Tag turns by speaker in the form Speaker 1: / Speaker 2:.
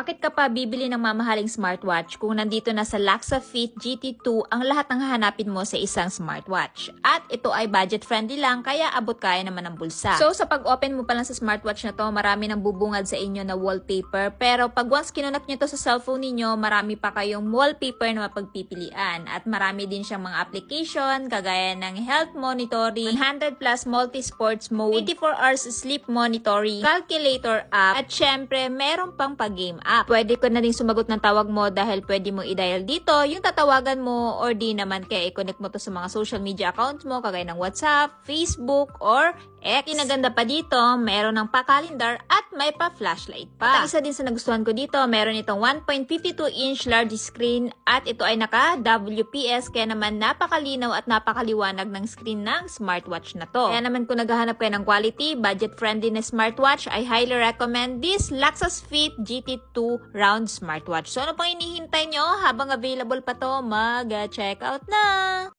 Speaker 1: Bakit ka pa bibili ng mamahaling smartwatch kung nandito na sa Laksa Fit GT2 ang lahat ng hahanapin mo sa isang smartwatch? At ito ay budget-friendly lang kaya abot kaya naman ng bulsa. So sa pag-open mo pa lang sa smartwatch na to, marami nang bubungad sa inyo na wallpaper. Pero pag once kinunak nyo to sa cellphone ninyo, marami pa kayong wallpaper na mapagpipilian. At marami din siyang mga application kagaya ng health monitoring, 100 plus multi-sports mode, 24 hours sleep monitoring, calculator app, at syempre meron pang pag-game app. Pwede ko na rin sumagot ng tawag mo dahil pwede mo i-dial dito yung tatawagan mo or di naman kaya i-connect mo to sa mga social media accounts mo kagaya ng WhatsApp, Facebook, or X. Kinaganda pa dito, meron ng pa-calendar at may pa-flashlight pa. At isa din sa nagustuhan ko dito, meron itong 1.52-inch large screen at ito ay naka-WPS kaya naman napakalinaw at napakaliwanag ng screen ng smartwatch na to. Kaya naman kung naghahanap kayo ng quality, budget-friendly na smartwatch, I highly recommend this Laxas Fit GT2 round smartwatch. So ano pang hinihintay nyo? Habang available pa to, mag-check out na!